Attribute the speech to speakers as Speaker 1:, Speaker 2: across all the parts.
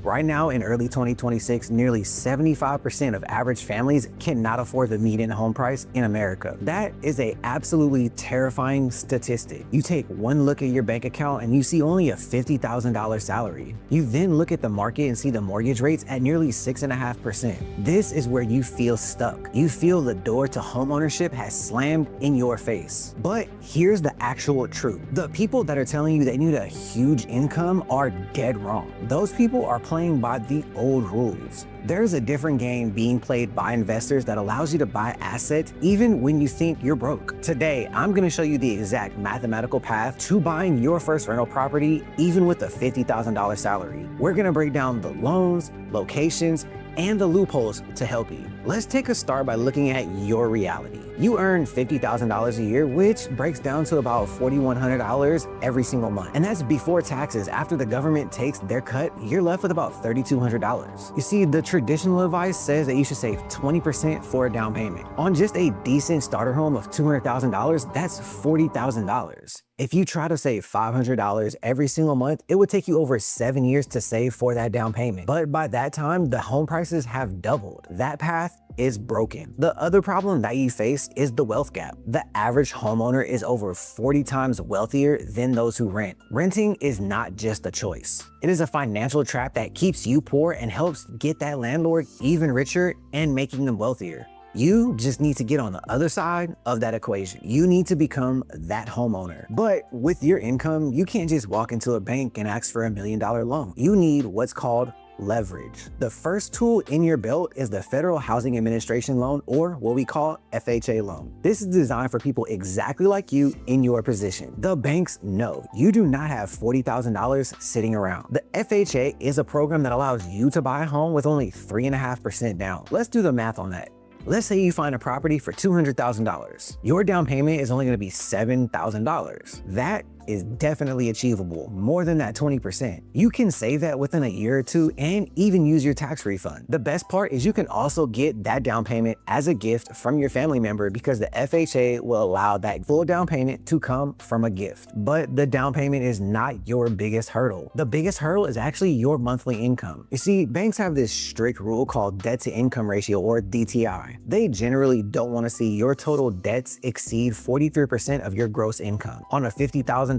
Speaker 1: Right now in early 2026, nearly 75% of average families cannot afford the median home price in America. That is a absolutely terrifying statistic. You take one look at your bank account and you see only a $50,000 salary. You then look at the market and see the mortgage rates at nearly 6.5%. This is where you feel stuck. You feel the door to homeownership has slammed in your face. But here's the actual truth. The people that are telling you they need a huge income are dead wrong. Those people are playing by the old rules. There's a different game being played by investors that allows you to buy assets even when you think you're broke. Today, I'm going to show you the exact mathematical path to buying your first rental property even with a $50,000 salary. We're going to break down the loans, locations, and the loopholes to help you. Let's take a start by looking at your reality. You earn $50,000 a year, which breaks down to about $4,100 every single month. And that's before taxes. After the government takes their cut, you're left with about $3,200. You see, the traditional advice says that you should save 20% for a down payment. On just a decent starter home of $200,000, that's $40,000. If you try to save $500 every single month, it would take you over 7 years to save for that down payment. But by that time, the home prices have doubled. That path is broken. The other problem that you face is the wealth gap. The average homeowner is over 40 times wealthier than those who rent. Renting is not just a choice. It is a financial trap that keeps you poor and helps get that landlord even richer and making them wealthier. You just need to get on the other side of that equation. You need to become that homeowner. But with your income, you can't just walk into a bank and ask for $1 million loan. You need what's called leverage. The first tool in your belt is the Federal Housing Administration loan, or what we call FHA loan. This is designed for people exactly like you in your position. The banks know you do not have $40,000 sitting around. The FHA is a program that allows you to buy a home with only 3.5% down. Let's do the math on that. Let's say you find a property for $200,000. Your down payment is only going to be $7,000. That is definitely achievable, more than that 20%. You can save that within a year or two and even use your tax refund. The best part is you can also get that down payment as a gift from your family member because the FHA will allow that full down payment to come from a gift. But the down payment is not your biggest hurdle. The biggest hurdle is actually your monthly income. You see, banks have this strict rule called debt to income ratio, or DTI. They generally don't want to see your total debts exceed 43% of your gross income. On a $50,000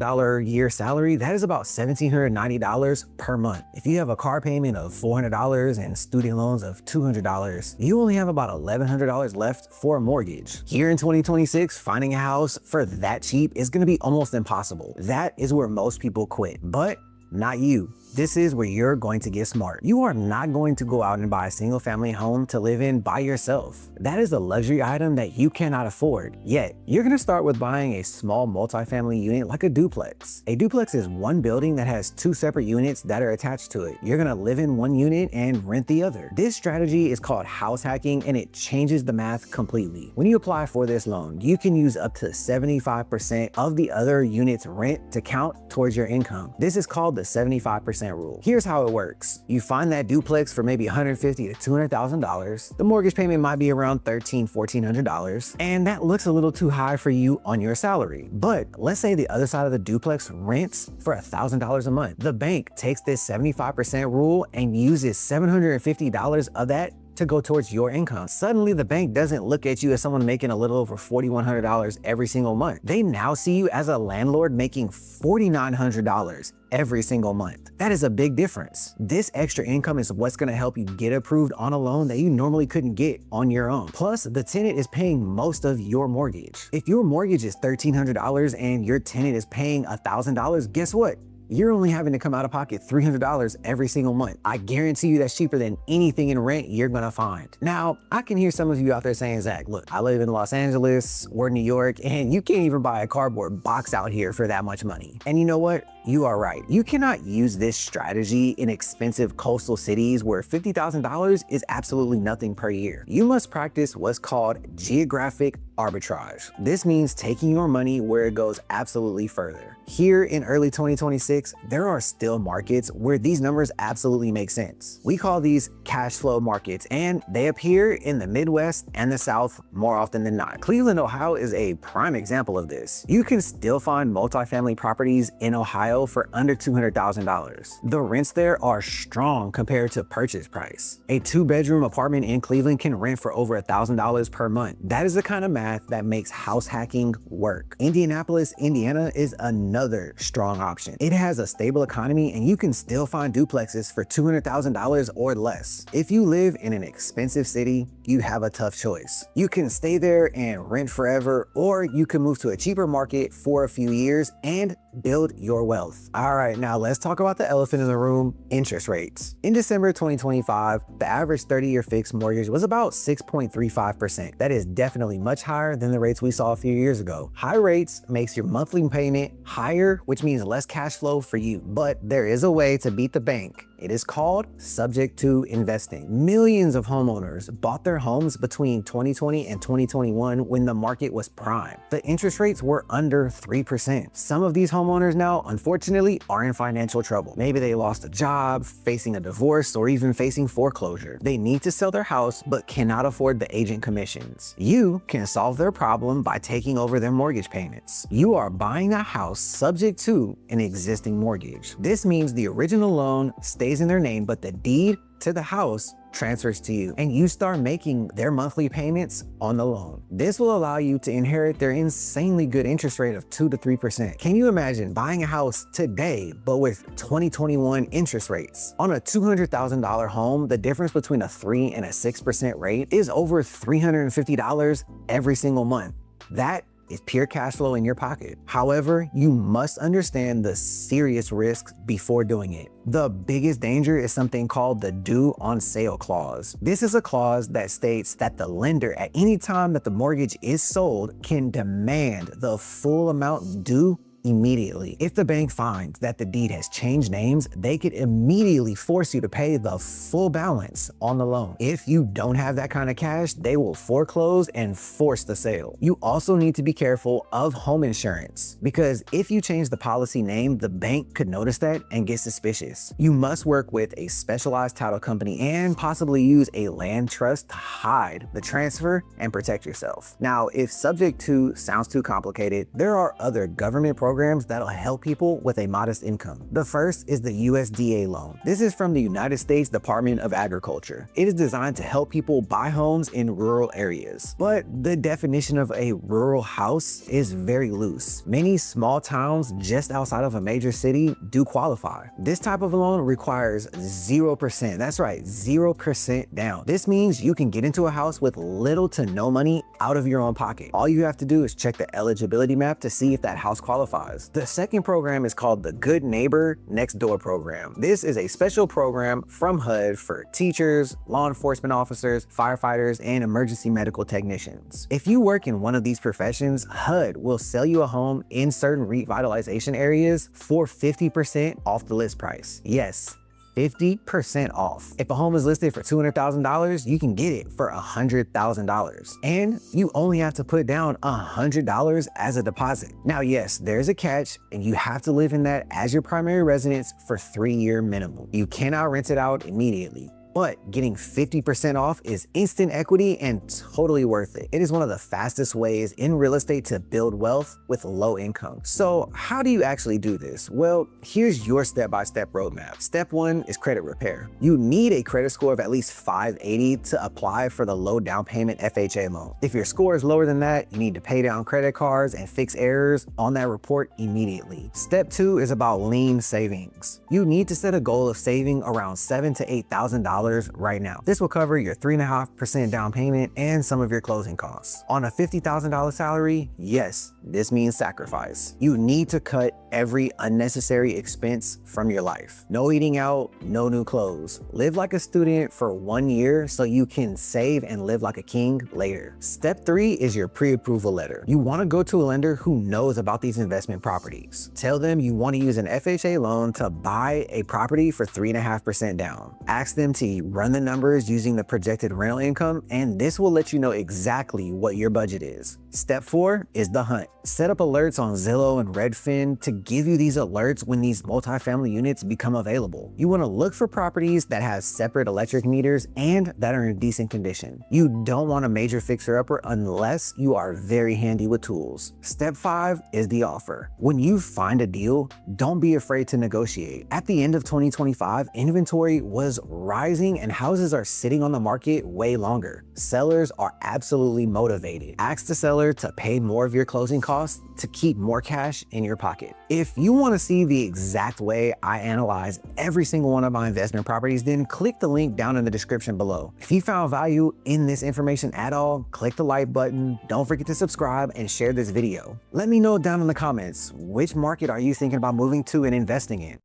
Speaker 1: year salary, that is about $1,790 per month. If you have a car payment of $400 and student loans of $200, you only have about $1,100 left for a mortgage. Here in 2026, finding a house for that cheap is going to be almost impossible. That is where most people quit, but not you. This is where you're going to get smart. You are not going to go out and buy a single family home to live in by yourself. That is a luxury item that you cannot afford. Yet, you're gonna start with buying a small multifamily unit like a duplex. A duplex is one building that has two separate units that are attached to it. You're gonna live in one unit and rent the other. This strategy is called house hacking, and it changes the math completely. When you apply for this loan, you can use up to 75% of the other unit's rent to count towards your income. This is called the 75% rule. Here's how it works. You find that duplex for maybe $150,000 to $200,000. The mortgage payment might be around $1,300, $1,400, and that looks a little too high for you on your salary. But let's say the other side of the duplex rents for $1,000 a month. The bank takes this 75% rule and uses $750 of that to go towards your income. Suddenly, the bank doesn't look at you as someone making a little over $4,100 every single month. They now see you as a landlord making $4,900 every single month. That is a big difference. This extra income is what's gonna help you get approved on a loan that you normally couldn't get on your own. Plus, the tenant is paying most of your mortgage. If your mortgage is $1,300 and your tenant is paying $1,000, guess what? You're only having to come out of pocket $300 every single month. I guarantee you that's cheaper than anything in rent you're gonna find. Now, I can hear some of you out there saying, Zach, look, I live in Los Angeles or New York, and you can't even buy a cardboard box out here for that much money. And you know what? You are right. You cannot use this strategy in expensive coastal cities where $50,000 is absolutely nothing per year. You must practice what's called geographic arbitrage. This means taking your money where it goes absolutely further. Here in early 2026, there are still markets where these numbers absolutely make sense. We call these cash flow markets, and they appear in the Midwest and the South more often than not. Cleveland, Ohio is a prime example of this. You can still find multifamily properties in Ohio for under $200,000. The rents there are strong compared to purchase price. A 2-bedroom apartment in Cleveland can rent for over $1,000 per month. That is the kind of math that makes house hacking work. Indianapolis, Indiana is another strong option. It has a stable economy and you can still find duplexes for $200,000 or less. If you live in an expensive city, you have a tough choice. You can stay there and rent forever, or you can move to a cheaper market for a few years and build your wealth. All right, now let's talk about the elephant in the room, interest rates. In December 2025, the average 30-year fixed mortgage was about 6.35%. That is definitely much higher than the rates we saw a few years ago. High rates makes your monthly payment higher, which means less cash flow for you. But there is a way to beat the bank. It is called subject to investing. Millions of homeowners bought their homes between 2020 and 2021 when the market was prime. The interest rates were under 3%. Some of these homeowners now, unfortunately, are in financial trouble. Maybe they lost a job, facing a divorce, or even facing foreclosure. They need to sell their house but cannot afford the agent commissions. You can solve their problem by taking over their mortgage payments. You are buying a house subject to an existing mortgage. This means the original loan stays in their name, but the deed to the house transfers to you, and you start making their monthly payments on the loan. This will allow you to inherit their insanely good interest rate of 2 to 3%. Can you imagine buying a house today, but with 2021 interest rates? On a $200,000 home, the difference between a 3 and a 6% rate is over $350 every single month. That is pure cash flow in your pocket. However, you must understand the serious risks before doing it. The biggest danger is something called the due on sale clause. This is a clause that states that the lender, at any time that the mortgage is sold, can demand the full amount due immediately. If the bank finds that the deed has changed names, they could immediately force you to pay the full balance on the loan. If you don't have that kind of cash, they will foreclose and force the sale. You also need to be careful of home insurance, because if you change the policy name, the bank could notice that and get suspicious. You must work with a specialized title company and possibly use a land trust to hide the transfer and protect yourself. Now, if subject to sounds too complicated, there are other government programs that'll help people with a modest income. The first is the USDA loan. This is from the United States Department of Agriculture. It is designed to help people buy homes in rural areas. But the definition of a rural house is very loose. Many small towns just outside of a major city do qualify. This type of loan requires 0%. That's right, 0% down. This means you can get into a house with little to no money out of your own pocket. All you have to do is check the eligibility map to see if that house qualifies. The second program is called the Good Neighbor Next Door program. This is a special program from HUD for teachers, law enforcement officers, firefighters, and emergency medical technicians. If you work in one of these professions, HUD will sell you a home in certain revitalization areas for 50% off the list price. Yes, 50% off. If a home is listed for $200,000, you can get it for $100,000. And you only have to put down $100 as a deposit. Now, yes, there's a catch, and you have to live in that as your primary residence for 3-year minimum. You cannot rent it out immediately. But getting 50% off is instant equity and totally worth it. It is one of the fastest ways in real estate to build wealth with low income. So how do you actually do this? Well, here's your step-by-step roadmap. Step 1 is credit repair. You need a credit score of at least 580 to apply for the low down payment FHA loan. If your score is lower than that, you need to pay down credit cards and fix errors on that report immediately. Step 2 is about lean savings. You need to set a goal of saving around $7,000 to $8,000 right now. This will cover your 3.5% down payment and some of your closing costs. On a $50,000 salary, yes, this means sacrifice. You need to cut every unnecessary expense from your life. No eating out, no new clothes. Live like a student for 1 year so you can save and live like a king later. Step 3 is your pre-approval letter. You want to go to a lender who knows about these investment properties. Tell them you want to use an FHA loan to buy a property for 3.5% down. Ask them to run the numbers using the projected rental income, and this will let you know exactly what your budget is. Step 4 is the hunt. Set up alerts on Zillow and Redfin to give you these alerts when these multifamily units become available. You want to look for properties that have separate electric meters and that are in decent condition. You don't want a major fixer-upper unless you are very handy with tools. Step 5 is the offer. When you find a deal, don't be afraid to negotiate. At the end of 2025, inventory was rising and houses are sitting on the market way longer. Sellers are absolutely motivated. Ask the seller to pay more of your closing costs to keep more cash in your pocket. If you want to see the exact way I analyze every single one of my investment properties, then click the link down in the description below. If you found value in this information at all, click the like button. Don't forget to subscribe and share this video. Let me know down in the comments, which market are you thinking about moving to and investing in?